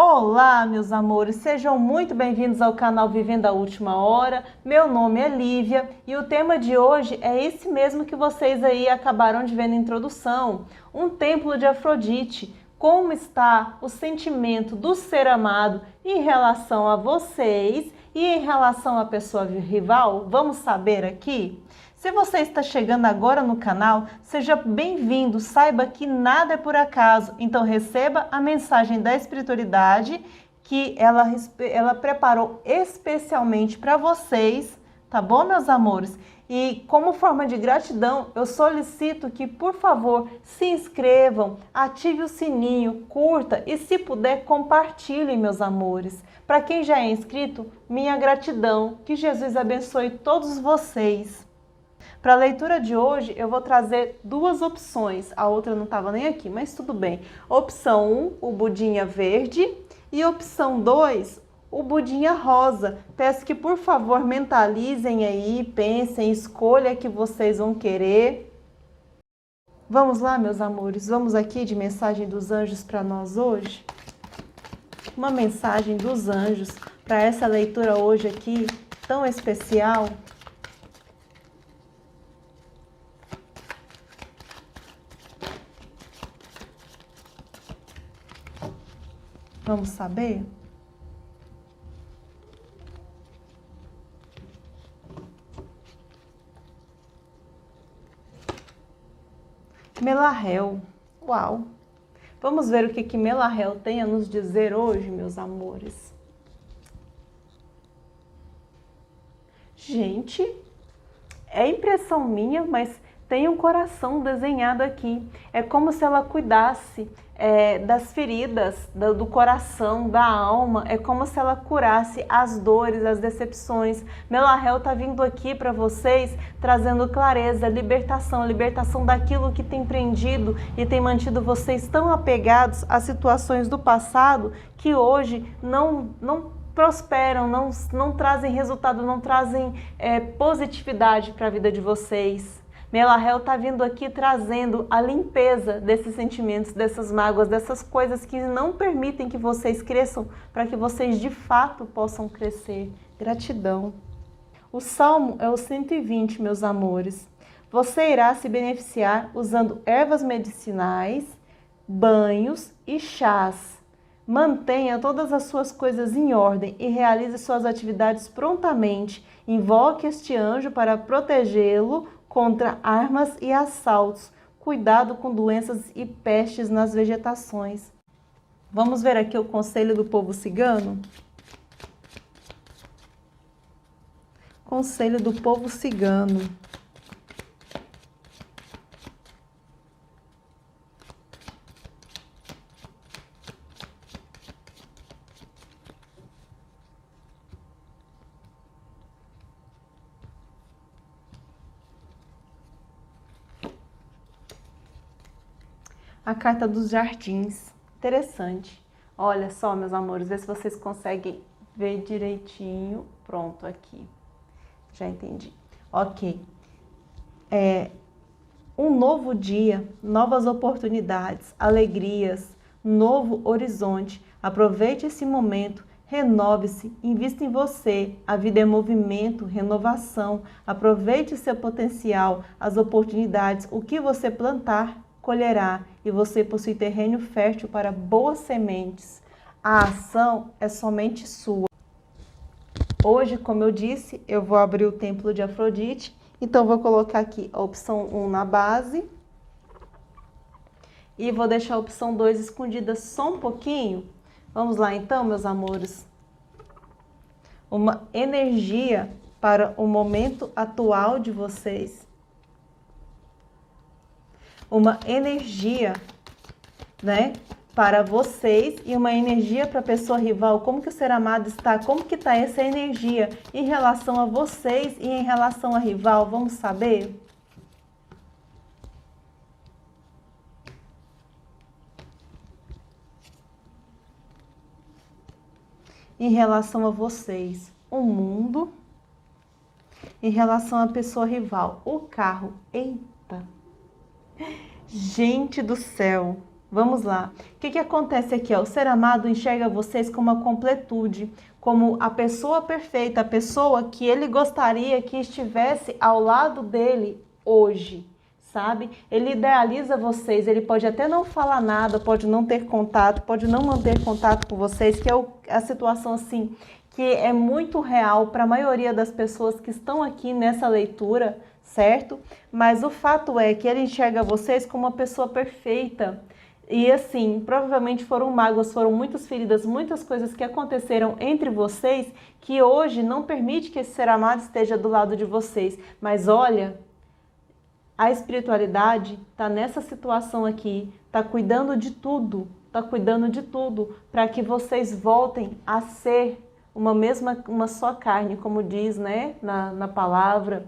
Olá, meus amores, sejam muito bem-vindos ao canal Vivendo a Última Hora. Meu nome é Lívia e o tema de hoje é esse mesmo que vocês aí acabaram de ver na introdução, um templo de Afrodite. Como está o sentimento do ser amado em relação a vocês e em relação à pessoa rival? Vamos saber aqui? Se você está chegando agora no canal, seja bem-vindo, saiba que nada é por acaso, então receba a mensagem da espiritualidade que ela preparou especialmente para vocês, tá bom, meus amores? E como forma de gratidão, eu solicito que, por favor, se inscrevam, ative o sininho, curta e, se puder, compartilhem, meus amores. Para quem já é inscrito, minha gratidão, que Jesus abençoe todos vocês. Para a leitura de hoje, eu vou trazer duas opções. A outra não estava nem aqui, mas tudo bem. Opção 1, o budinha verde. E opção 2, o budinha rosa. Peço que, por favor, mentalizem aí, pensem, escolha que vocês vão querer. Vamos lá, meus amores. Vamos aqui de mensagem dos anjos para nós hoje. Uma mensagem dos anjos para essa leitura hoje aqui, tão especial. Vamos saber? Melahel. Uau! Vamos ver o que Melahel tem a nos dizer hoje, meus amores. Gente, é impressão minha, mas tem um coração desenhado aqui. É como se ela cuidasse das feridas do coração, da alma. É como se ela curasse as dores, as decepções. Melahel está vindo aqui para vocês, trazendo clareza, libertação daquilo que tem prendido e tem mantido vocês tão apegados a situações do passado que hoje não prosperam, não trazem resultado, não trazem positividade para a vida de vocês. Melahel está vindo aqui trazendo a limpeza desses sentimentos, dessas mágoas, dessas coisas que não permitem que vocês cresçam, para que vocês de fato possam crescer. Gratidão. O Salmo é o 120, meus amores. Você irá se beneficiar usando ervas medicinais, banhos e chás. Mantenha todas as suas coisas em ordem e realize suas atividades prontamente. Invoque este anjo para protegê-lo contra armas e assaltos. Cuidado com doenças e pestes nas vegetações. Vamos ver aqui o conselho do povo cigano? Conselho do povo cigano. A carta dos jardins. Interessante. Olha só, meus amores, vê se vocês conseguem ver direitinho. Pronto, aqui. Já entendi. Ok. Um novo dia, novas oportunidades, alegrias, novo horizonte. Aproveite esse momento, renove-se, invista em você. A vida é movimento, renovação. Aproveite seu potencial, as oportunidades. O que você plantar, colherá, e você possui terreno fértil para boas sementes. A ação é somente sua. Hoje, como eu disse, eu vou abrir o templo de Afrodite, então vou colocar aqui a opção 1 na base e vou deixar a opção 2 escondida só um pouquinho. Vamos lá então, meus amores. Uma energia para o momento atual de vocês. Uma energia, né, para vocês e uma energia para a pessoa rival. Como que o ser amado está? Como que está essa energia em relação a vocês e em relação à rival? Vamos saber? Em relação a vocês, o mundo. Em relação à pessoa rival, o carro. Eita! Gente do céu! Vamos lá. O que acontece aqui? Ó? O ser amado enxerga vocês como uma completude, como a pessoa perfeita, a pessoa que ele gostaria que estivesse ao lado dele hoje, sabe? Ele idealiza vocês, ele pode até não falar nada, pode não ter contato, pode não manter contato com vocês, que é a situação assim, que é muito real para a maioria das pessoas que estão aqui nessa leitura, certo? Mas o fato é que ele enxerga vocês como uma pessoa perfeita. E assim, provavelmente foram mágoas, foram muitas feridas, muitas coisas que aconteceram entre vocês que hoje não permite que esse ser amado esteja do lado de vocês. Mas olha, a espiritualidade está nessa situação aqui, está cuidando de tudo para que vocês voltem a ser uma só carne, como diz, né, na palavra,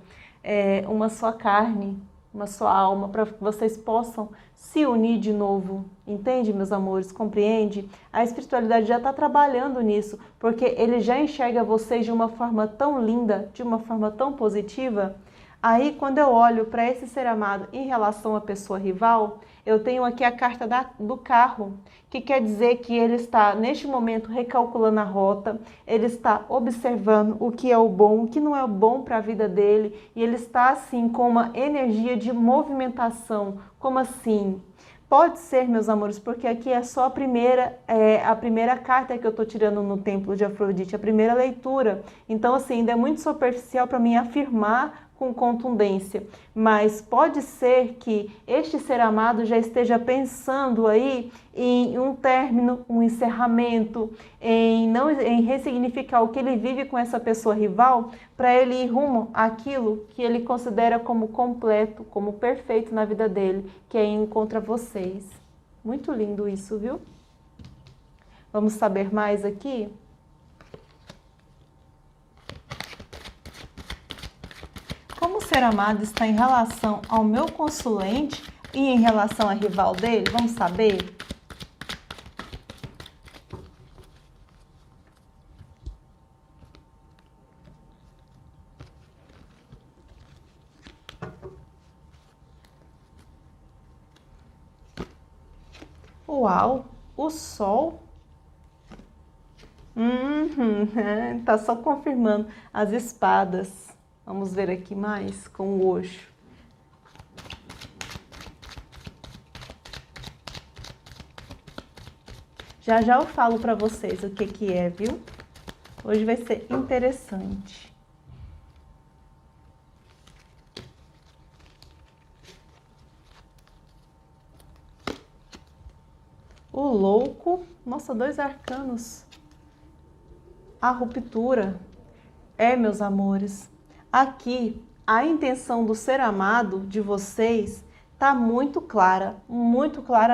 uma só carne, uma só alma, para que vocês possam se unir de novo. Entende, meus amores? Compreende? A espiritualidade já está trabalhando nisso, porque ele já enxerga vocês de uma forma tão linda, de uma forma tão positiva. Aí, quando eu olho para esse ser amado em relação à pessoa rival, eu tenho aqui a carta do carro, que quer dizer que ele está, neste momento, recalculando a rota, ele está observando o que é o bom, o que não é bom para a vida dele, e ele está, assim, com uma energia de movimentação. Como assim? Pode ser, meus amores, porque aqui é só a primeira carta que eu estou tirando no Templo de Afrodite, a primeira leitura. Então, assim, ainda é muito superficial para mim afirmar com contundência, mas pode ser que este ser amado já esteja pensando aí em um término, um encerramento, em ressignificar o que ele vive com essa pessoa rival, para ele ir rumo àquilo que ele considera como completo, como perfeito na vida dele, que é ir contra vocês. Muito lindo isso, viu? Vamos saber mais aqui? Como o ser amado está em relação ao meu consulente e em relação à rival dele? Vamos saber? Uau! O sol? Tá só confirmando as espadas. Vamos ver aqui mais com o Osho. Já já eu falo para vocês o que é, viu? Hoje vai ser interessante. O louco, nossa, 2 arcanos. A ruptura. Meus amores, aqui a intenção do ser amado de vocês está muito clara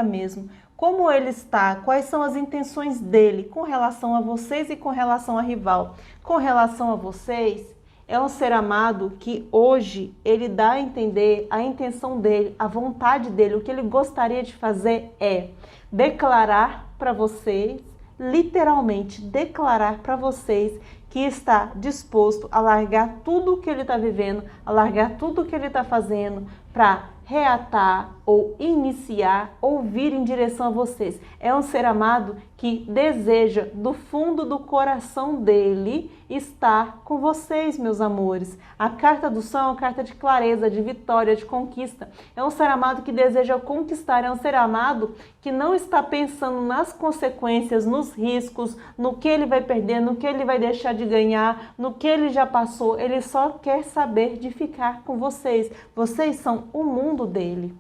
mesmo. Como ele está, quais são as intenções dele com relação a vocês e com relação à rival. Com relação a vocês, é um ser amado que hoje ele dá a entender a intenção dele, a vontade dele, o que ele gostaria de fazer é declarar para vocês, literalmente declarar para vocês que está disposto a largar tudo o que ele está vivendo, a largar tudo o que ele está fazendo para reatar ou iniciar ou vir em direção a vocês. É um ser amado que deseja do fundo do coração dele estar com vocês, meus amores. A carta do sol é uma carta de clareza, de vitória, de conquista. É um ser amado que deseja conquistar, é um ser amado que não está pensando nas consequências, nos riscos, no que ele vai perder, no que ele vai deixar de ganhar, no que ele já passou. Ele só quer saber de ficar com vocês. Vocês são o mundo dele.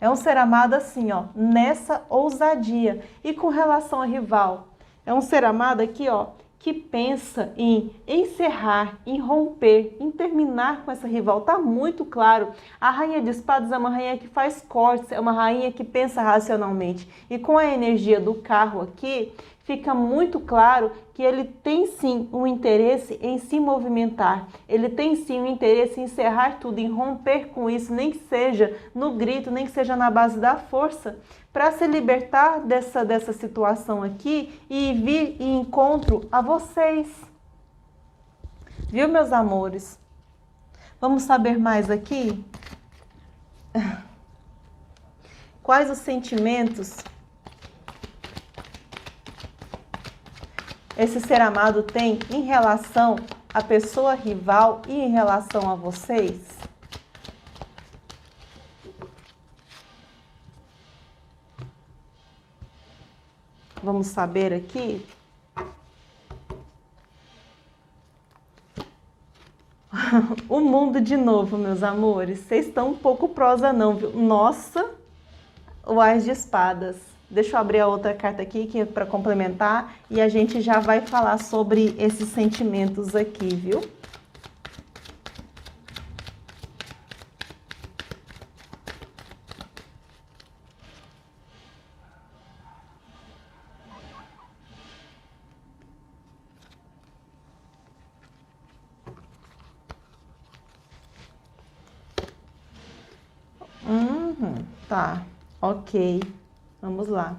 É um ser amado assim, ó, nessa ousadia. E com relação a rival, é um ser amado aqui, ó, que pensa em encerrar, em romper, em terminar com essa rival. Tá muito claro. A rainha de espadas é uma rainha que faz cortes, é uma rainha que pensa racionalmente. E com a energia do carro aqui, fica muito claro que ele tem sim um interesse em se movimentar, ele tem sim um interesse em encerrar tudo, em romper com isso, nem que seja no grito, nem que seja na base da força, para se libertar dessa situação aqui e vir em encontro a vocês. Viu, meus amores? Vamos saber mais aqui? Quais os sentimentos esse ser amado tem em relação à pessoa rival e em relação a vocês? Vamos saber aqui? O mundo de novo, meus amores. Vocês estão um pouco prosa não, viu? Nossa, o Ás de Espadas. Deixa eu abrir a outra carta aqui que é para complementar e a gente já vai falar sobre esses sentimentos aqui, viu? Tá, ok. Vamos lá.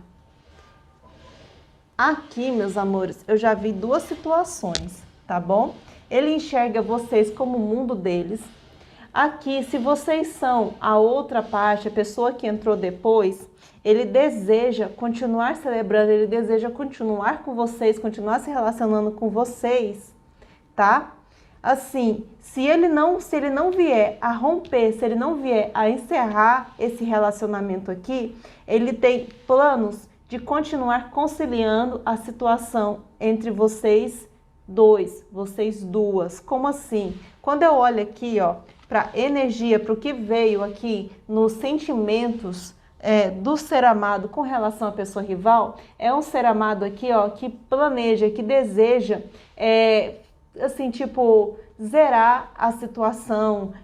Aqui, meus amores, eu já vi duas situações, tá bom? Ele enxerga vocês como o mundo deles. Aqui, se vocês são a outra parte, a pessoa que entrou depois, ele deseja continuar celebrando, ele deseja continuar com vocês, continuar se relacionando com vocês, tá? Assim, se ele não vier a romper, se ele não vier a encerrar esse relacionamento aqui, ele tem planos de continuar conciliando a situação entre vocês dois, vocês duas. Como assim? Quando eu olho aqui, ó, para energia, para o que veio aqui nos sentimentos do ser amado com relação à pessoa rival, é um ser amado aqui, ó, que planeja, que deseja assim, tipo, zerar a situação,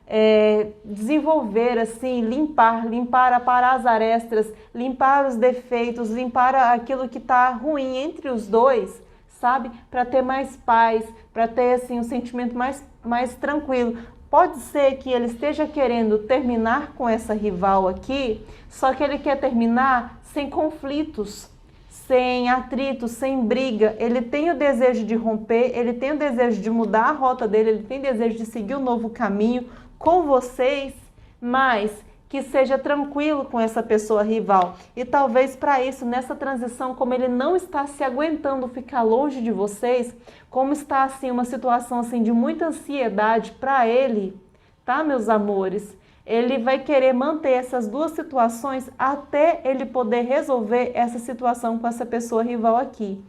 desenvolver, assim, limpar, aparar as arestas, limpar os defeitos, limpar aquilo que está ruim entre os dois, sabe? Para ter mais paz, para ter, assim, um sentimento mais tranquilo. Pode ser que ele esteja querendo terminar com essa rival aqui, só que ele quer terminar sem conflitos, sem atrito, sem briga. Ele tem o desejo de romper, ele tem o desejo de mudar a rota dele, ele tem o desejo de seguir um novo caminho com vocês, mas que seja tranquilo com essa pessoa rival. E talvez para isso, nessa transição, como ele não está se aguentando ficar longe de vocês, como está assim uma situação assim de muita ansiedade para ele, tá, meus amores? Ele vai querer manter essas duas situações até ele poder resolver essa situação com essa pessoa rival aqui.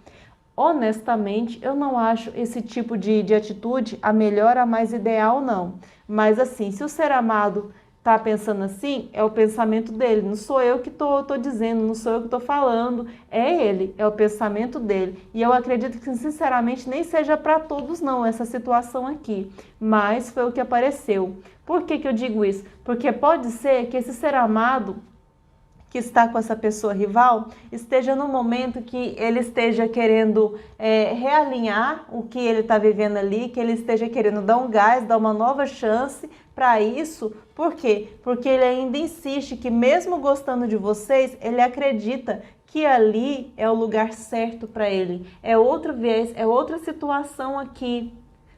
Honestamente, eu não acho esse tipo de atitude a melhor, a mais ideal, não. Mas assim, se o ser amado tá pensando assim, é o pensamento dele. Não sou eu que tô dizendo, não sou eu que tô falando, é ele, é o pensamento dele. E eu acredito que, sinceramente, nem seja para todos não essa situação aqui, mas foi o que apareceu. Por que eu digo isso? Porque pode ser que esse ser amado que está com essa pessoa rival esteja no momento que ele esteja querendo realinhar o que ele está vivendo ali, que ele esteja querendo dar um gás, dar uma nova chance para isso. Por quê? Porque ele ainda insiste que, mesmo gostando de vocês, ele acredita que ali é o lugar certo para ele. É outro viés, é outra situação aqui,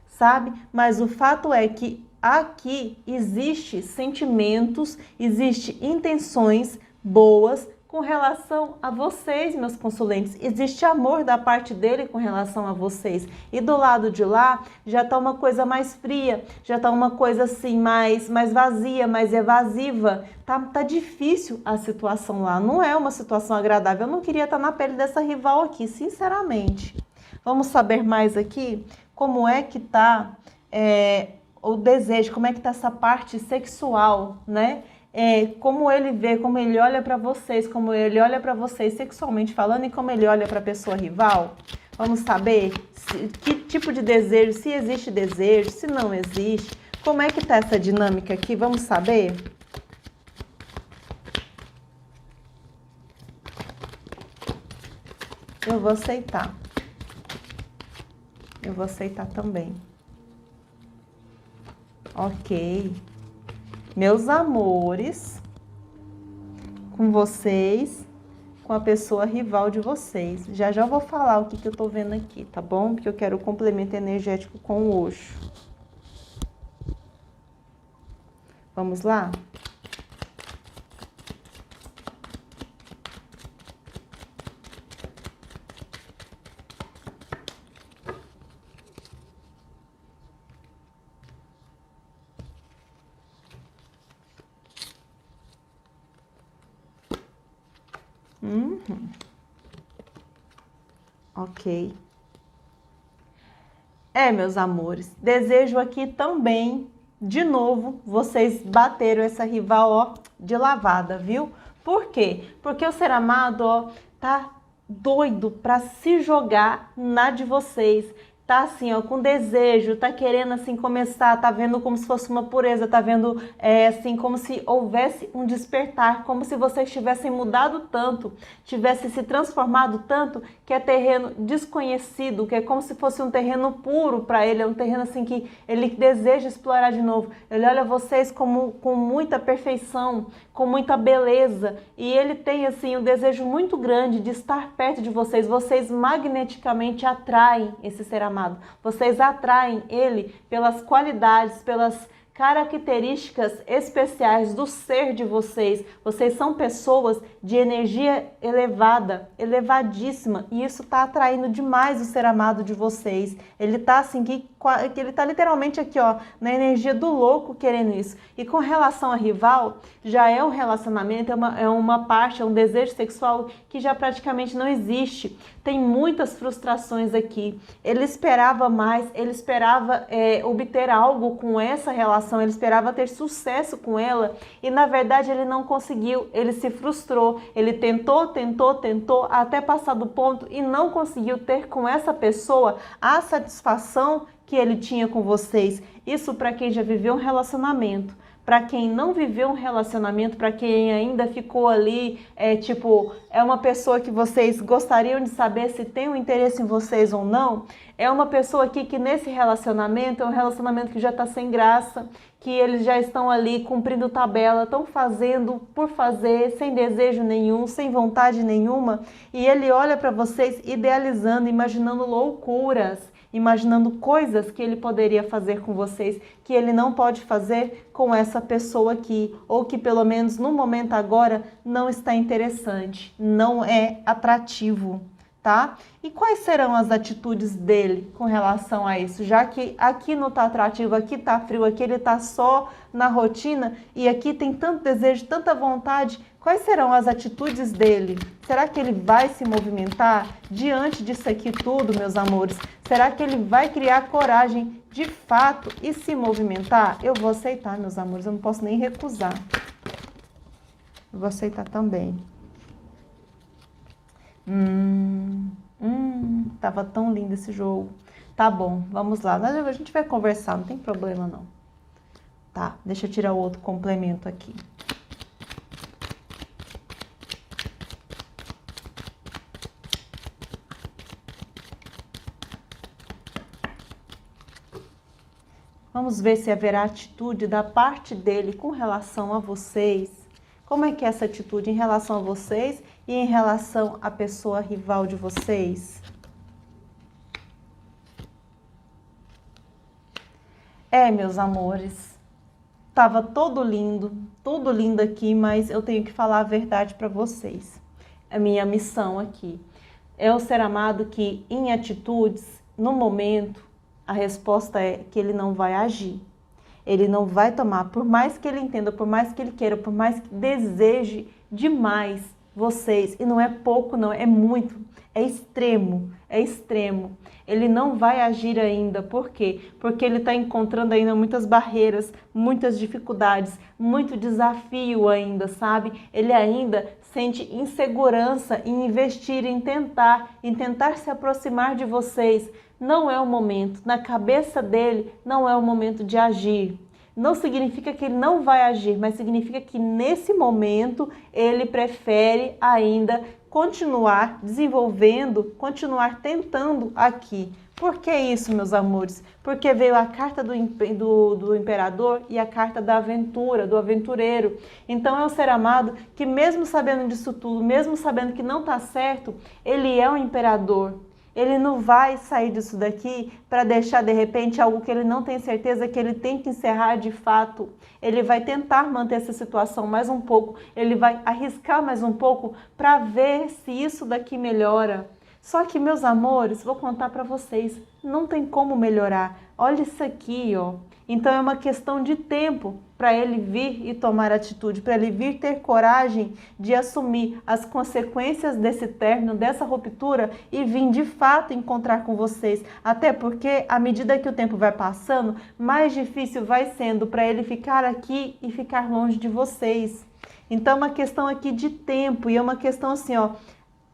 sabe? Mas o fato é que aqui existe sentimentos, existe intenções boas com relação a vocês, meus consulentes. Existe amor da parte dele com relação a vocês. E do lado de lá já está uma coisa mais fria, já está uma coisa assim mais vazia, mais evasiva. Tá difícil a situação lá, não é uma situação agradável. Eu não queria estar na pele dessa rival aqui, sinceramente. Vamos saber mais aqui como é que tá o desejo, como é que tá essa parte sexual, né? Como ele vê, como ele olha para vocês, como ele olha para vocês sexualmente falando e como ele olha para a pessoa rival. Vamos saber que tipo de desejo, se existe desejo, se não existe, como é que tá essa dinâmica aqui, vamos saber? Eu vou aceitar. Eu vou aceitar também. Ok. Meus amores, com vocês, com a pessoa rival de vocês. Já já vou falar o que eu tô vendo aqui, tá bom? Porque eu quero o complemento energético com o Osho. Vamos lá? Ok. Meus amores, desejo aqui também, de novo, vocês bateram essa rival, ó, de lavada, viu? Por quê? Porque o ser amado, ó, tá doido para se jogar na de vocês. Tá assim, ó, com desejo, tá querendo assim começar, tá vendo como se fosse uma pureza, tá vendo assim como se houvesse um despertar, como se vocês tivessem mudado tanto, tivessem se transformado tanto, que é terreno desconhecido, que é como se fosse um terreno puro para ele, é um terreno assim que ele deseja explorar de novo. Ele olha vocês como com muita perfeição, com muita beleza, e ele tem assim um desejo muito grande de estar perto de vocês. Vocês magneticamente atraem esse ser amado. Vocês atraem ele pelas qualidades, pelas características especiais do ser de vocês. Vocês são pessoas de energia elevada, elevadíssima, e isso está atraindo demais o ser amado de vocês. Ele está assim, que ele está literalmente aqui, ó, na energia do louco querendo isso. E com relação a rival, já é um relacionamento, é uma parte, é um desejo sexual que já praticamente não existe. Tem muitas frustrações aqui. Ele esperava mais, ele esperava obter algo com essa relação, ele esperava ter sucesso com ela e na verdade ele não conseguiu, ele se frustrou, ele tentou, até passar do ponto e não conseguiu ter com essa pessoa a satisfação que ele tinha com vocês. Isso para quem já viveu um relacionamento. Para quem não viveu um relacionamento, para quem ainda ficou ali, é uma pessoa que vocês gostariam de saber se tem um interesse em vocês ou não, é uma pessoa aqui que nesse relacionamento, é um relacionamento que já está sem graça, que eles já estão ali cumprindo tabela, estão fazendo por fazer, sem desejo nenhum, sem vontade nenhuma, e ele olha para vocês idealizando, imaginando loucuras, imaginando coisas que ele poderia fazer com vocês, que ele não pode fazer com essa pessoa aqui, ou que pelo menos no momento agora não está interessante, não é atrativo, tá? E quais serão as atitudes dele com relação a isso? Já que aqui não está atrativo, aqui está frio, aqui ele está só na rotina e aqui tem tanto desejo, tanta vontade, quais serão as atitudes dele? Será que ele vai se movimentar diante disso aqui tudo, meus amores? Será que ele vai criar coragem de fato e se movimentar? Eu vou aceitar, meus amores, eu não posso nem recusar. Eu vou aceitar também. Tava tão lindo esse jogo. Tá bom, vamos lá. A gente vai conversar, não tem problema não. Tá, deixa eu tirar o outro complemento aqui. Vamos ver se haverá atitude da parte dele com relação a vocês. Como é que é essa atitude em relação a vocês e em relação à pessoa rival de vocês? Meus amores, tava tudo lindo aqui, mas eu tenho que falar a verdade para vocês. A minha missão aqui é o ser amado que em atitudes, no momento, a resposta é que ele não vai agir. Ele não vai tomar, por mais que ele entenda, por mais que ele queira, por mais que deseje demais vocês. E não é pouco não, é muito, é extremo, é extremo. Ele não vai agir ainda, por quê? Porque ele está encontrando ainda muitas barreiras, muitas dificuldades, muito desafio ainda, sabe? Ele ainda sente insegurança em investir, em tentar se aproximar de vocês. Não é o momento, na cabeça dele não é o momento de agir. Não significa que ele não vai agir, mas significa que nesse momento ele prefere ainda continuar desenvolvendo, continuar tentando aqui. Por que isso, meus amores? Porque veio a carta do imperador e a carta da aventura, do aventureiro. Então é um ser amado que mesmo sabendo disso tudo, mesmo sabendo que não está certo, ele é um imperador. Ele não vai sair disso daqui para deixar de repente algo que ele não tem certeza que ele tem que encerrar de fato. Ele vai tentar manter essa situação mais um pouco, ele vai arriscar mais um pouco para ver se isso daqui melhora. Só que, meus amores, vou contar para vocês, não tem como melhorar. Olha isso aqui, ó. Então é uma questão de tempo para ele vir e tomar atitude, para ele vir ter coragem de assumir as consequências desse término, dessa ruptura e vir de fato encontrar com vocês. Até porque, à medida que o tempo vai passando, mais difícil vai sendo para ele ficar aqui e ficar longe de vocês. Então é uma questão aqui de tempo e é uma questão assim, ó,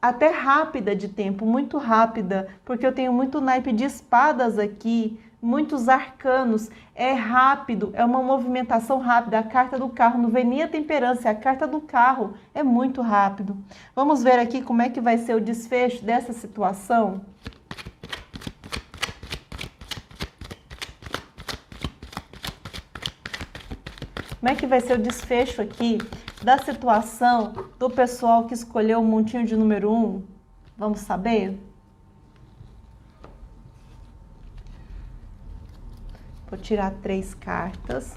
até rápida de tempo, muito rápida, porque eu tenho muito naipe de espadas aqui, muitos arcanos, é rápido, é uma movimentação rápida. A carta do carro não vem nem a temperança, a carta do carro é muito rápido. Vamos ver aqui como é que vai ser o desfecho dessa situação. Como é que vai ser o desfecho aqui da situação do pessoal que escolheu o montinho de número 1? Vamos saber? Vou tirar 3 cartas.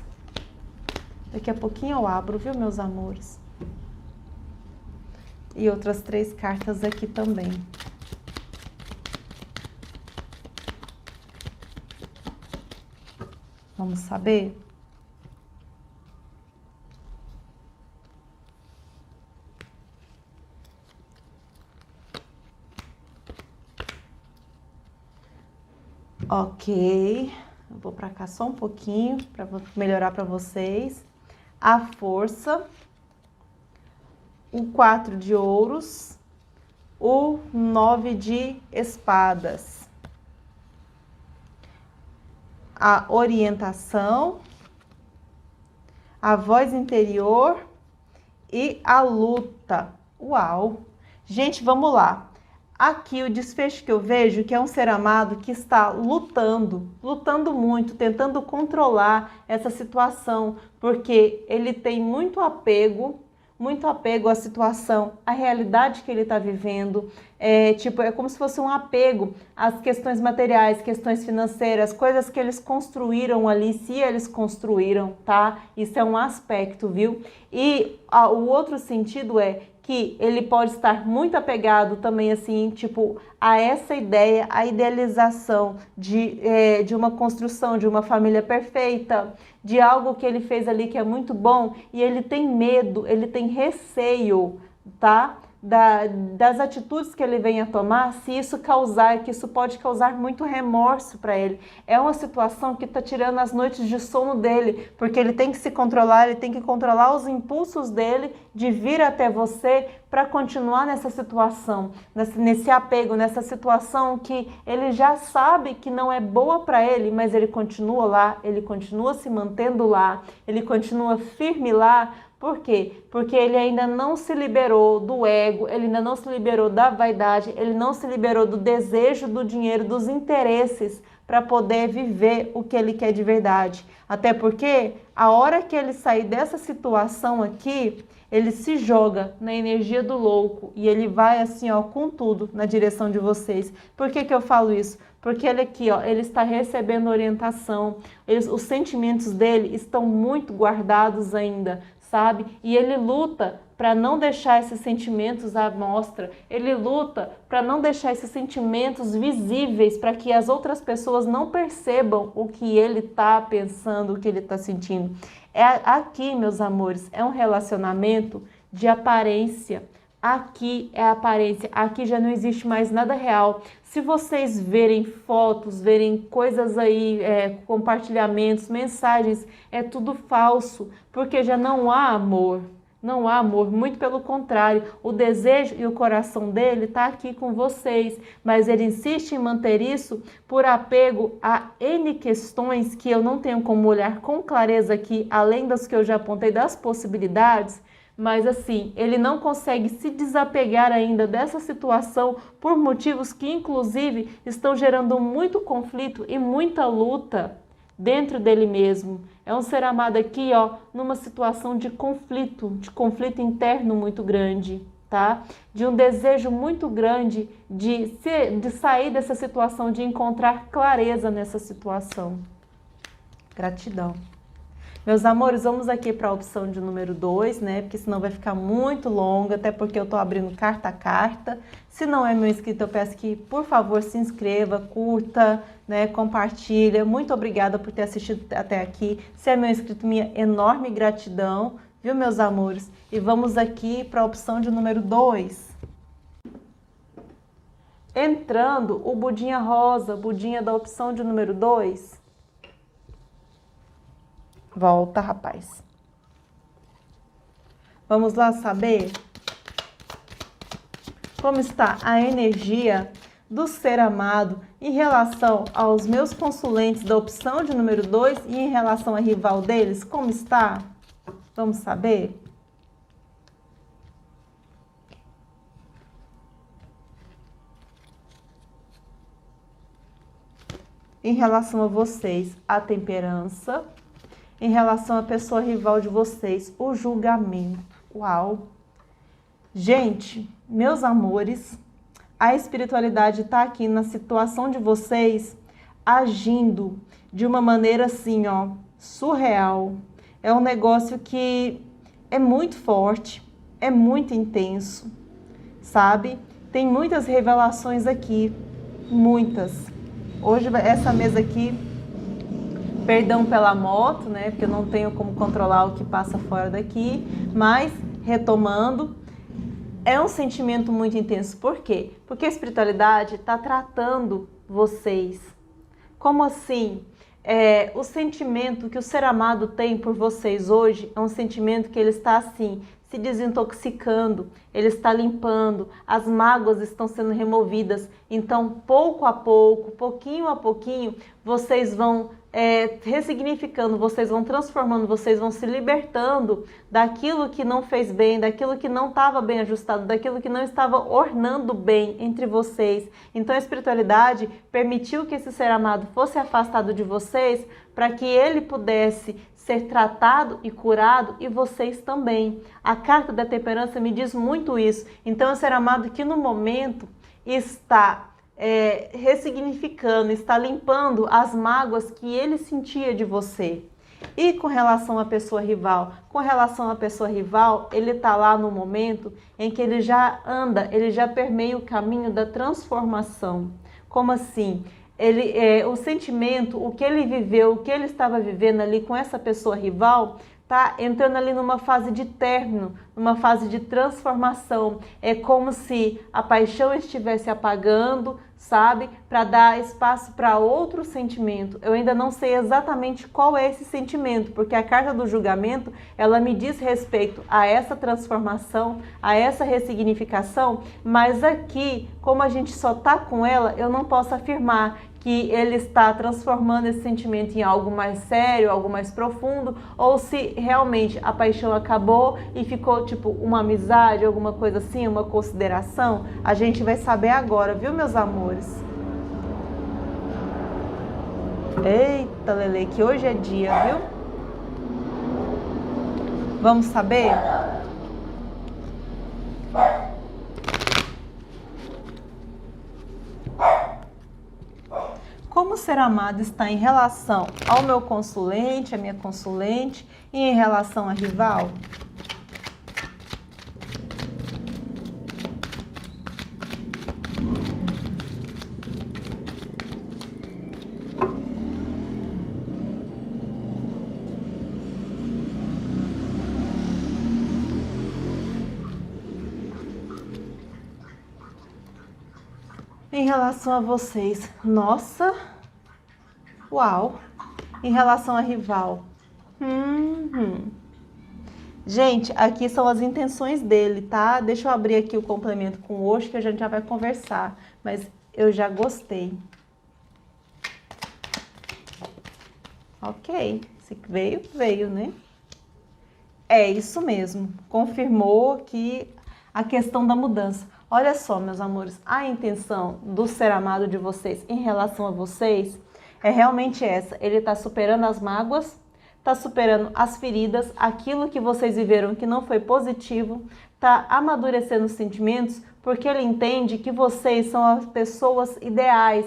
Daqui a pouquinho eu abro, viu, meus amores? E outras 3 cartas aqui também. Vamos saber? Ok, eu vou para cá só um pouquinho para melhorar para vocês. A força, o 4 de ouros, o 9 de espadas, a orientação, a voz interior e a luta. Uau! Gente, vamos lá. Aqui o desfecho que eu vejo que é um ser amado que está lutando muito, tentando controlar essa situação, porque ele tem muito apego à situação, à realidade que ele está vivendo. É como se fosse um apego às questões materiais, questões financeiras, coisas que eles construíram ali, se eles construíram, tá? Isso é um aspecto, viu? E o outro sentido é que ele pode estar muito apegado também, assim, a essa ideia, a idealização de uma construção, de uma família perfeita, de algo que ele fez ali que é muito bom, e ele tem medo, ele tem receio, tá? Das atitudes que ele vem a tomar, se isso causar, que isso pode causar muito remorso para ele. É uma situação que está tirando as noites de sono dele, porque ele tem que se controlar, ele tem que controlar os impulsos dele de vir até você para continuar nessa situação, nesse apego, nessa situação que ele já sabe que não é boa para ele, mas ele continua lá, ele continua se mantendo lá, ele continua firme lá. Por quê? Porque ele ainda não se liberou do ego, ele ainda não se liberou da vaidade, ele não se liberou do desejo do dinheiro, dos interesses para poder viver o que ele quer de verdade. Até porque a hora que ele sair dessa situação aqui, ele se joga na energia do louco e ele vai assim, ó, com tudo na direção de vocês. Por que eu falo isso? Porque ele aqui, ó, ele está recebendo orientação, os sentimentos dele estão muito guardados ainda, sabe? E ele luta para não deixar esses sentimentos à mostra, ele luta para não deixar esses sentimentos visíveis, para que as outras pessoas não percebam o que ele está pensando, o que ele está sentindo. Aqui, meus amores, é um relacionamento de aparência. Aqui é a aparência, aqui já não existe mais nada real. Se vocês verem fotos, verem coisas aí, compartilhamentos, mensagens, é tudo falso, porque já não há amor. Não há amor, muito pelo contrário, o desejo e o coração dele está aqui com vocês, mas ele insiste em manter isso por apego a N questões que eu não tenho como olhar com clareza aqui, além das que eu já apontei das possibilidades, mas assim, ele não consegue se desapegar ainda dessa situação por motivos que inclusive estão gerando muito conflito e muita luta dentro dele mesmo. É um ser amado aqui, ó, numa situação de conflito interno muito grande, tá? De um desejo muito grande de sair dessa situação, de encontrar clareza nessa situação. Gratidão. Meus amores, vamos aqui para a opção de número 2, né? Porque senão vai ficar muito longa, até porque eu tô abrindo carta a carta. Se não é meu inscrito, eu peço que, por favor, se inscreva, curta, né? Compartilha. Muito obrigada por ter assistido até aqui. Se é meu inscrito, minha enorme gratidão, viu, meus amores? E vamos aqui para a opção de número 2. Entrando o budinha rosa, budinha da opção de número 2. Volta, rapaz. Vamos lá saber como está a energia do ser amado em relação aos meus consulentes da opção de número 2 e em relação à rival deles. Como está? Vamos saber? Em relação a vocês, a temperança. Em relação à pessoa rival de vocês, o julgamento. Uau! Gente, meus amores, a espiritualidade está aqui na situação de vocês, agindo de uma maneira assim, ó, surreal. É um negócio que é muito forte, é muito intenso, sabe? Tem muitas revelações aqui, muitas. Hoje, essa mesa aqui... Perdão pela moto, né? Porque eu não tenho como controlar o que passa fora daqui. Mas, retomando, é um sentimento muito intenso. Por quê? Porque a espiritualidade está tratando vocês. Como assim? O sentimento que o ser amado tem por vocês hoje é um sentimento que ele está assim, se desintoxicando, ele está limpando, as mágoas estão sendo removidas. Então, pouco a pouco, pouquinho a pouquinho, vocês vão ressignificando, vocês vão transformando, vocês vão se libertando daquilo que não fez bem, daquilo que não estava bem ajustado, daquilo que não estava ornando bem entre vocês. Então a espiritualidade permitiu que esse ser amado fosse afastado de vocês para que ele pudesse ser tratado e curado, e vocês também. A carta da temperança me diz muito isso. Então é um ser amado que no momento está ressignificando, está limpando as mágoas que ele sentia de você. E com relação à pessoa rival? Com relação à pessoa rival, ele está lá no momento em que ele já anda, ele já permeia o caminho da transformação. Como assim? O sentimento, o que ele viveu, o que ele estava vivendo ali com essa pessoa rival, tá entrando ali numa fase de término, numa fase de transformação. É como se a paixão estivesse apagando, sabe? Para dar espaço para outro sentimento. Eu ainda não sei exatamente qual é esse sentimento, porque a carta do julgamento, ela me diz respeito a essa transformação, a essa ressignificação, mas aqui, como a gente só tá com ela, eu não posso afirmar que ele está transformando esse sentimento em algo mais sério, algo mais profundo, ou se realmente a paixão acabou e ficou tipo uma amizade, alguma coisa assim, uma consideração. A gente vai saber agora, viu, meus amores? Eita, Lele, que hoje é dia, viu? Vamos saber? Como o ser amado está em relação ao meu consulente, a minha consulente, e em relação à rival? Em relação a vocês, nossa, uau, em relação a rival, Gente, aqui são as intenções dele, tá? Deixa eu abrir aqui o complemento com o Osho que a gente já vai conversar, mas eu já gostei. Ok, se veio, veio, né? É isso mesmo, confirmou que a questão da mudança. Olha só, meus amores, a intenção do ser amado de vocês em relação a vocês é realmente essa. Ele está superando as mágoas, está superando as feridas, aquilo que vocês viveram que não foi positivo, está amadurecendo os sentimentos, porque ele entende que vocês são as pessoas ideais.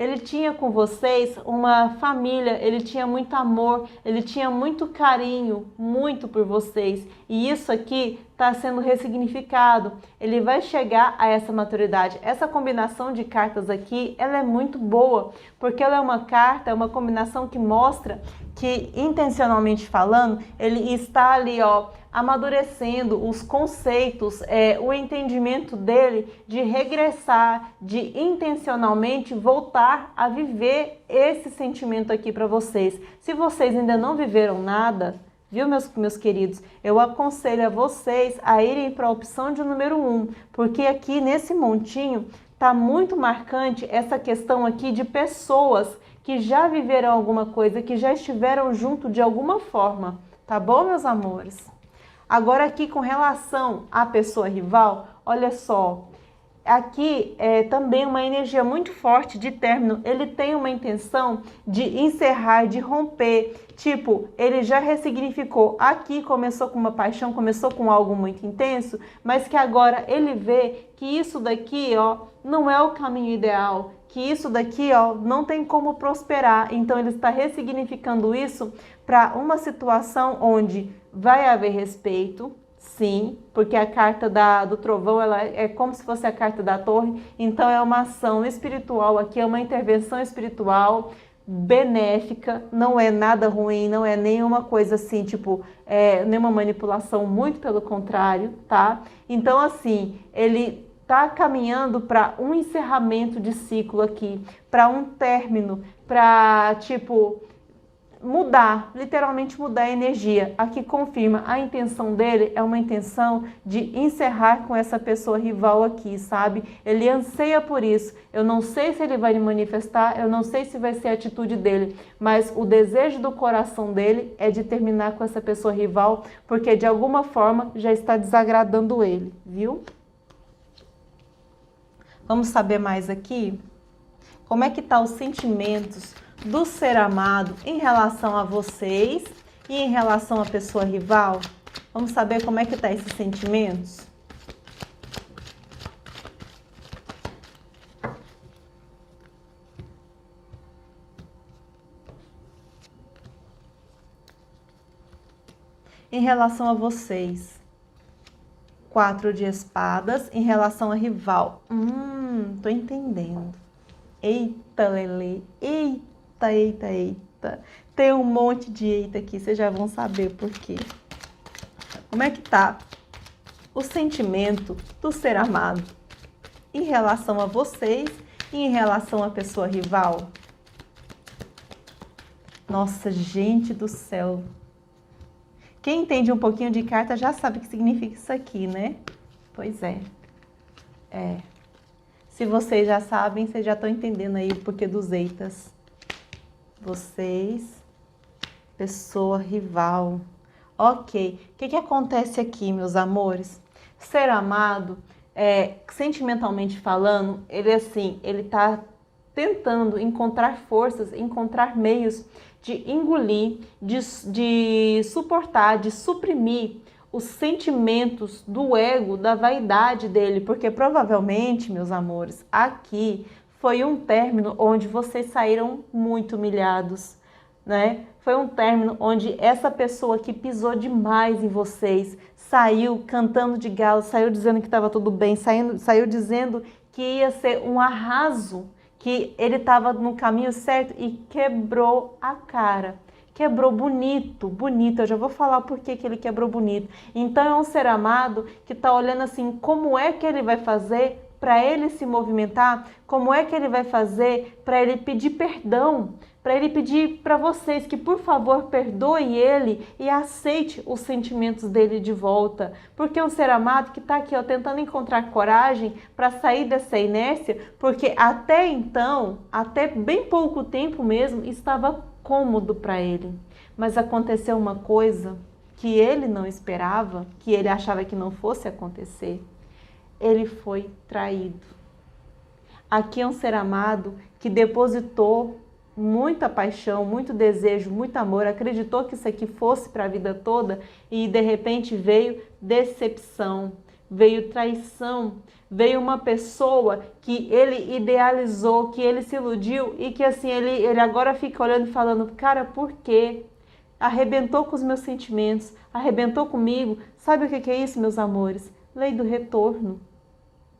ele tinha com vocês uma família, ele tinha muito amor, ele tinha muito carinho, muito por vocês. E isso aqui está sendo ressignificado. Ele vai chegar a essa maturidade. Essa combinação de cartas aqui, ela é muito boa, porque ela é uma carta, é uma combinação que mostra que, intencionalmente falando, ele está ali, ó, amadurecendo os conceitos, o entendimento dele de regressar, de intencionalmente voltar a viver esse sentimento aqui para vocês. Se vocês ainda não viveram nada, viu, meus queridos, eu aconselho a vocês a irem para a opção de número 1, porque aqui nesse montinho tá muito marcante essa questão aqui de pessoas que já viveram alguma coisa, que já estiveram junto de alguma forma, tá bom, meus amores? Agora aqui com relação à pessoa rival, olha só, aqui é também uma energia muito forte de término. Ele tem uma intenção de encerrar, de romper, tipo, ele já ressignificou. Aqui começou com uma paixão, começou com algo muito intenso, mas que agora ele vê que isso daqui, ó, não é o caminho ideal, que isso daqui, ó, não tem como prosperar. Então ele está ressignificando isso para uma situação onde vai haver respeito, sim, porque a carta do trovão, ela é como se fosse a carta da torre, então é uma ação espiritual aqui, é uma intervenção espiritual benéfica, não é nada ruim, não é nenhuma coisa assim, tipo, nenhuma manipulação, muito pelo contrário, tá? Então, assim, ele tá caminhando para um encerramento de ciclo aqui, para um término, para, tipo, mudar, literalmente mudar a energia. Aqui confirma, a intenção dele é uma intenção de encerrar com essa pessoa rival aqui, sabe? Ele anseia por isso. Eu não sei se ele vai manifestar, eu não sei se vai ser a atitude dele, mas o desejo do coração dele é de terminar com essa pessoa rival, porque de alguma forma já está desagradando ele, viu? Vamos saber mais aqui? Como é que tá os sentimentos do ser amado em relação a vocês e em relação à pessoa rival? Vamos saber como é que tá esses sentimentos? Em relação a vocês, 4 de espadas. Em relação a rival, tô entendendo. Eita, Lelê, eita, eita, eita. Tem um monte de eita aqui, vocês já vão saber por quê. Como é que tá o sentimento do ser amado em relação a vocês e em relação à pessoa rival? Nossa, gente do céu. Quem entende um pouquinho de carta já sabe o que significa isso aqui, né? Pois é. Se vocês já sabem, vocês já estão entendendo aí o porquê dos eitas. Vocês, pessoa rival. Ok. O que acontece aqui, meus amores? Ser amado, sentimentalmente falando, ele assim, ele tá tentando encontrar forças, encontrar meios de engolir, de suportar, de suprimir os sentimentos do ego, da vaidade dele, porque provavelmente, meus amores, aqui foi um término onde vocês saíram muito humilhados, né? Foi um término onde essa pessoa que pisou demais em vocês, saiu cantando de galo, saiu dizendo que estava tudo bem, saiu dizendo que ia ser um arraso, que ele estava no caminho certo e quebrou a cara. Quebrou bonito, bonito. Eu já vou falar por que ele quebrou bonito. Então é um ser amado que está olhando assim, como é que ele vai fazer para ele se movimentar? Como é que ele vai fazer para ele pedir perdão? Para ele pedir para vocês que, por favor, perdoe ele e aceite os sentimentos dele de volta. Porque é um ser amado que está aqui, ó, tentando encontrar coragem para sair dessa inércia, porque até então, até bem pouco tempo mesmo, estava cômodo para ele. Mas aconteceu uma coisa que ele não esperava, que ele achava que não fosse acontecer. Ele foi traído. Aqui é um ser amado que depositou muita paixão, muito desejo, muito amor, acreditou que isso aqui fosse para a vida toda e de repente veio decepção, veio traição, veio uma pessoa que ele idealizou, que ele se iludiu e que assim, ele agora fica olhando e falando, cara, por quê? Arrebentou com os meus sentimentos, arrebentou comigo. Sabe o que é isso, meus amores? Lei do retorno,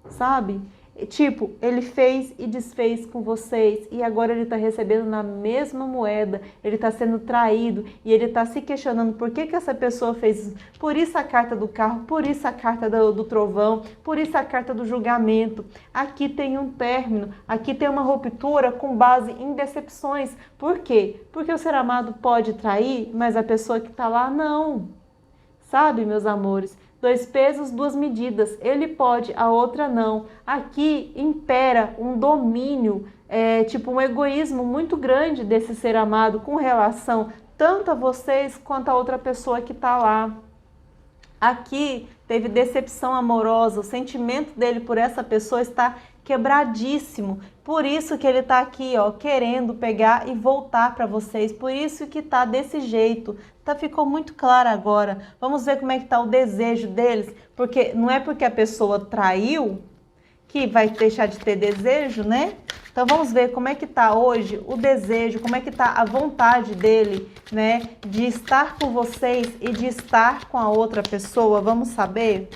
sabe? Tipo, ele fez e desfez com vocês e agora ele está recebendo na mesma moeda, ele está sendo traído e ele está se questionando por que essa pessoa fez isso. Por isso a carta do carro, por isso a carta do trovão, por isso a carta do julgamento. Aqui tem um término, aqui tem uma ruptura com base em decepções. Por quê? Porque o ser amado pode trair, mas a pessoa que está lá não. Sabe, meus amores? 2 pesos, 2 medidas. Ele pode, a outra não. Aqui impera um domínio, tipo um egoísmo muito grande desse ser amado com relação tanto a vocês quanto a outra pessoa que está lá. Aqui teve decepção amorosa, o sentimento dele por essa pessoa está quebradíssimo. Por isso que ele está aqui, ó, querendo pegar e voltar para vocês. Por isso que tá desse jeito. Ficou muito claro agora. Vamos ver como é que tá o desejo deles, porque não é porque a pessoa traiu que vai deixar de ter desejo, né? Então vamos ver como é que tá hoje o desejo, como é que tá a vontade dele, né, de estar com vocês e de estar com a outra pessoa. Vamos saber?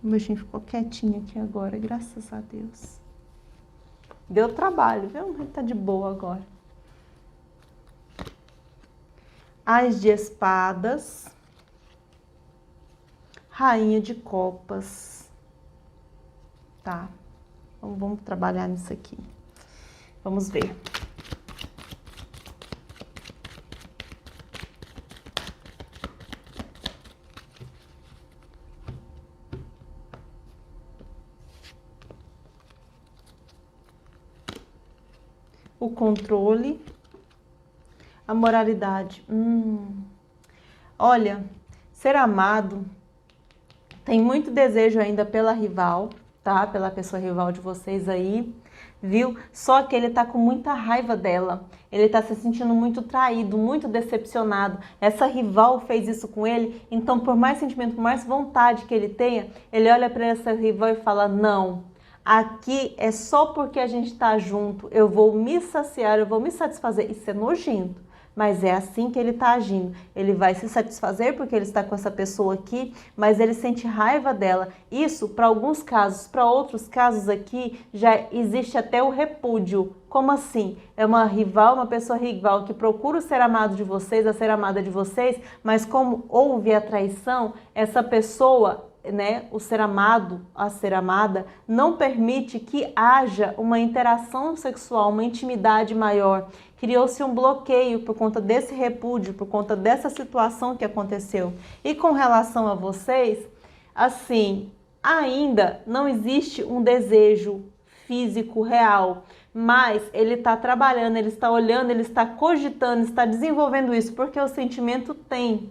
O bichinho ficou quietinho aqui agora, graças a Deus. Deu trabalho, viu? Mas tá de boa agora. Ás de espadas. Rainha de copas. Tá. Então, vamos trabalhar nisso aqui. Vamos ver. O controle, a moralidade. Olha, ser amado tem muito desejo ainda pela rival, tá? Pela pessoa rival de vocês aí, viu? Só que ele tá com muita raiva dela. Ele tá se sentindo muito traído, muito decepcionado. Essa rival fez isso com ele, então por mais sentimento, por mais vontade que ele tenha, ele olha para essa rival e fala, não. Aqui é só porque a gente tá junto, eu vou me saciar, eu vou me satisfazer. Isso é nojento, mas é assim que ele tá agindo. Ele vai se satisfazer porque ele está com essa pessoa aqui, mas ele sente raiva dela. Isso para alguns casos, para outros casos aqui, já existe até o repúdio. Como assim? É uma rival, uma pessoa rival que procura o ser amado de vocês, a ser amada de vocês, mas como houve a traição, essa pessoa, né, o ser amado, a ser amada, não permite que haja uma interação sexual, uma intimidade maior. Criou-se um bloqueio por conta desse repúdio, por conta dessa situação que aconteceu. E com relação a vocês, assim, ainda não existe um desejo físico real, mas ele está trabalhando, ele está olhando, ele está cogitando, está desenvolvendo isso, porque o sentimento tem.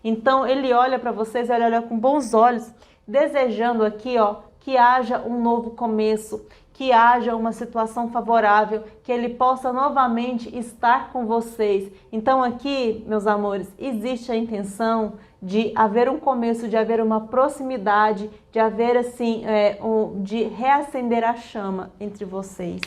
Então ele olha para vocês, ele olha com bons olhos, desejando aqui, ó, que haja um novo começo, que haja uma situação favorável, que ele possa novamente estar com vocês. Então aqui, meus amores, existe a intenção de haver um começo, de haver uma proximidade, de haver assim, de reacender a chama entre vocês.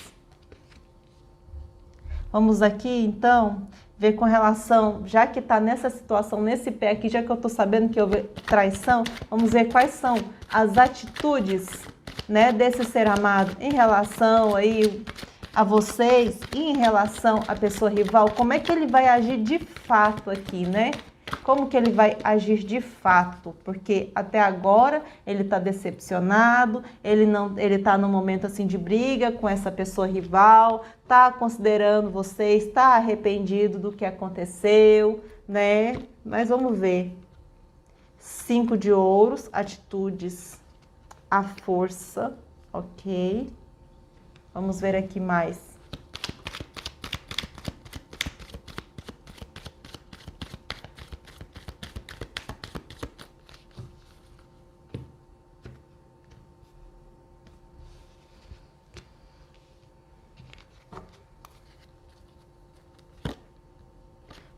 Vamos aqui então ver com relação, já que está nessa situação, nesse pé aqui, já que eu estou sabendo que houve traição, vamos ver quais são as atitudes, né, desse ser amado em relação aí a vocês e em relação à pessoa rival. Como é que ele vai agir de fato aqui, né? Como que ele vai agir de fato? Porque até agora ele está decepcionado, ele está num momento assim de briga com essa pessoa rival, está considerando vocês, está arrependido do que aconteceu, né? Mas vamos ver. 5 de ouros, atitudes, a força, ok? Vamos ver aqui mais.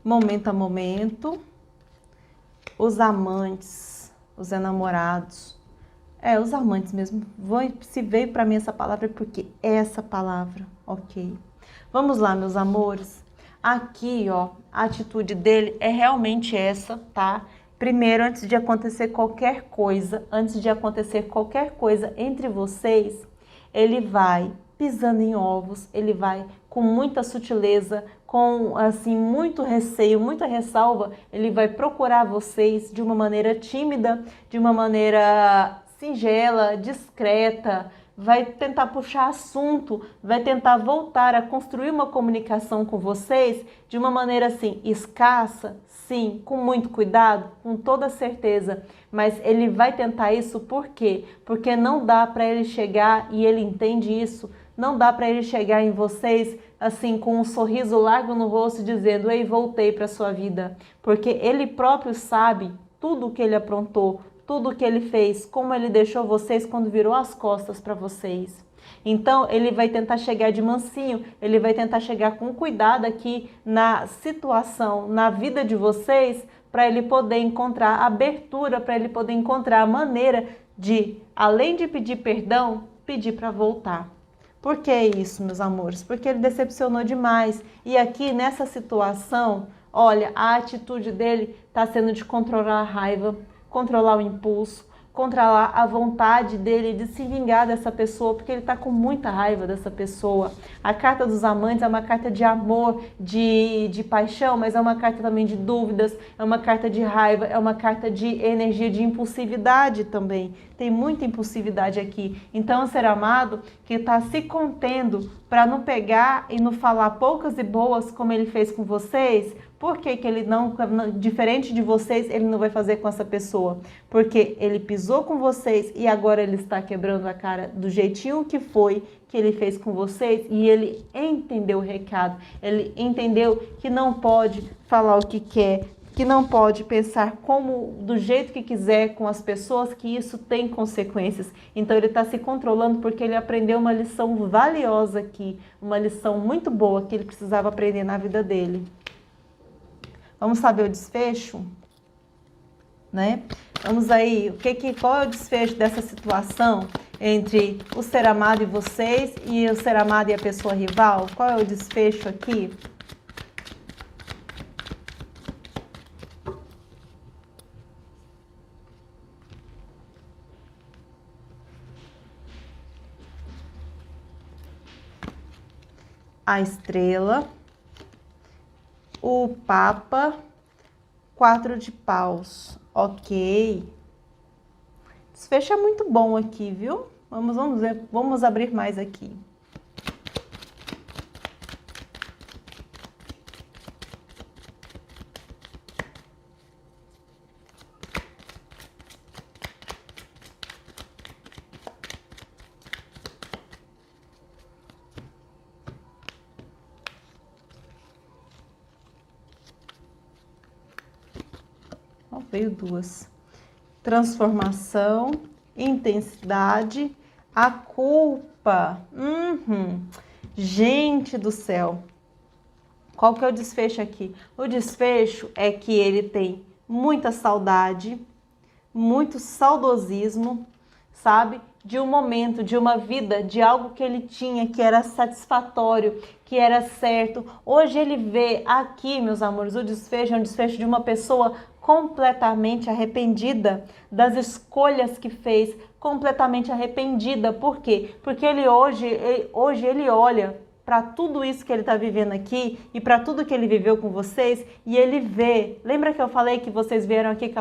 momento a momento, os amantes, os enamorados. Os amantes mesmo. Se veio para mim essa palavra é porque é essa palavra, ok? Vamos lá, meus amores. Aqui, ó, a atitude dele é realmente essa, tá? Primeiro, antes de acontecer qualquer coisa, entre vocês, ele vai pisando em ovos, ele vai com muita sutileza, com assim muito receio, muita ressalva, ele vai procurar vocês de uma maneira tímida, de uma maneira singela, discreta, vai tentar puxar assunto, vai tentar voltar a construir uma comunicação com vocês de uma maneira assim, escassa, sim, com muito cuidado, com toda certeza, mas ele vai tentar isso por quê? Porque não dá para ele chegar, e ele entende isso, não dá para ele chegar em vocês assim com um sorriso largo no rosto dizendo, ei, voltei para sua vida, porque ele próprio sabe tudo o que ele aprontou, tudo o que ele fez, como ele deixou vocês quando virou as costas para vocês. Então, ele vai tentar chegar de mansinho, ele vai tentar chegar com cuidado aqui na situação, na vida de vocês, para ele poder encontrar abertura, para ele poder encontrar a maneira de, além de pedir perdão, pedir para voltar. Por que isso, meus amores? Porque ele decepcionou demais. E aqui, nessa situação, olha, a atitude dele está sendo de controlar a raiva, controlar o impulso, controlar a vontade dele de se vingar dessa pessoa, porque ele está com muita raiva dessa pessoa. A carta dos amantes é uma carta de amor, de paixão, mas é uma carta também de dúvidas, é uma carta de raiva, é uma carta de energia de impulsividade também. Tem muita impulsividade aqui. Então, o ser amado que está se contendo para não pegar e não falar poucas e boas como ele fez com vocês. Por que ele não, diferente de vocês, ele não vai fazer com essa pessoa? Porque ele pisou com vocês e agora ele está quebrando a cara do jeitinho que foi que ele fez com vocês, e ele entendeu o recado, ele entendeu que não pode falar o que quer, que não pode pensar como do jeito que quiser com as pessoas, que isso tem consequências. Então ele está se controlando porque ele aprendeu uma lição valiosa aqui, uma lição muito boa que ele precisava aprender na vida dele. Vamos saber o desfecho, né? Vamos aí, qual é o desfecho dessa situação entre o ser amado e vocês e o ser amado e a pessoa rival? Qual é o desfecho aqui? A estrela, o Papa, 4 de paus, ok. Desfecho é muito bom aqui, viu? Vamos ver, vamos abrir mais aqui. Veio duas. Transformação, intensidade, a culpa. Gente do céu. Qual que é o desfecho aqui? O desfecho é que ele tem muita saudade, muito saudosismo, sabe? De um momento, de uma vida, de algo que ele tinha, que era satisfatório, que era certo. Hoje ele vê aqui, meus amores, o desfecho é um desfecho de uma pessoa completamente arrependida das escolhas que fez, completamente arrependida. Por quê? Porque ele hoje ele olha para tudo isso que ele está vivendo aqui e para tudo que ele viveu com vocês e ele vê. Lembra que eu falei que vocês vieram aqui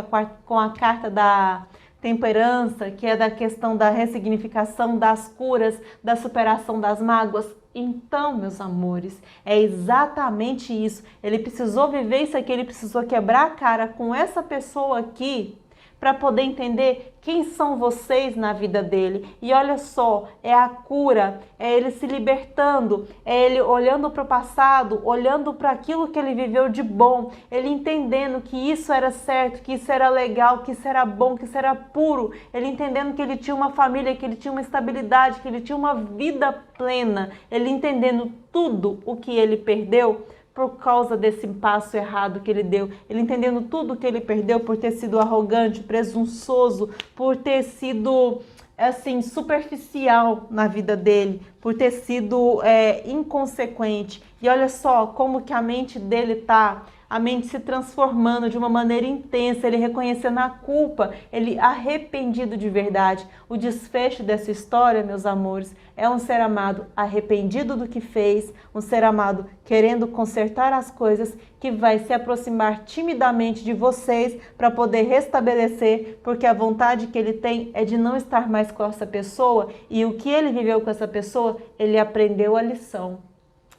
com a carta da temperança, que é da questão da ressignificação, das curas, da superação das mágoas? Então, meus amores, é exatamente isso. Ele precisou viver isso aqui, ele precisou quebrar a cara com essa pessoa aqui para poder entender quem são vocês na vida dele. E olha só, é a cura, é ele se libertando, é ele olhando para o passado, olhando para aquilo que ele viveu de bom, ele entendendo que isso era certo, que isso era legal, que isso era bom, que isso era puro, ele entendendo que ele tinha uma família, que ele tinha uma estabilidade, que ele tinha uma vida plena, ele entendendo tudo o que ele perdeu por causa desse passo errado que ele deu, ele entendendo tudo que ele perdeu por ter sido arrogante, presunçoso, por ter sido assim superficial na vida dele, por ter sido inconsequente. E olha só como que a mente dele tá, a mente se transformando de uma maneira intensa, ele reconhecendo a culpa, ele arrependido de verdade. O desfecho dessa história, meus amores, é um ser amado arrependido do que fez, um ser amado querendo consertar as coisas, que vai se aproximar timidamente de vocês para poder restabelecer, porque a vontade que ele tem é de não estar mais com essa pessoa, e o que ele viveu com essa pessoa, ele aprendeu a lição.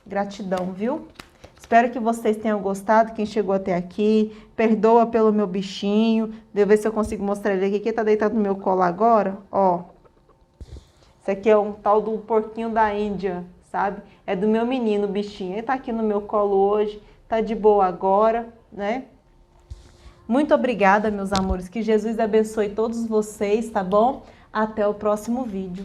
Gratidão, viu? Espero que vocês tenham gostado, quem chegou até aqui. Perdoa pelo meu bichinho. Deixa eu ver se eu consigo mostrar ele aqui. Quem tá deitado no meu colo agora, ó. Esse aqui é um tal do porquinho da Índia, sabe? É do meu menino, o bichinho. Ele tá aqui no meu colo hoje, tá de boa agora, né? Muito obrigada, meus amores. Que Jesus abençoe todos vocês, tá bom? Até o próximo vídeo.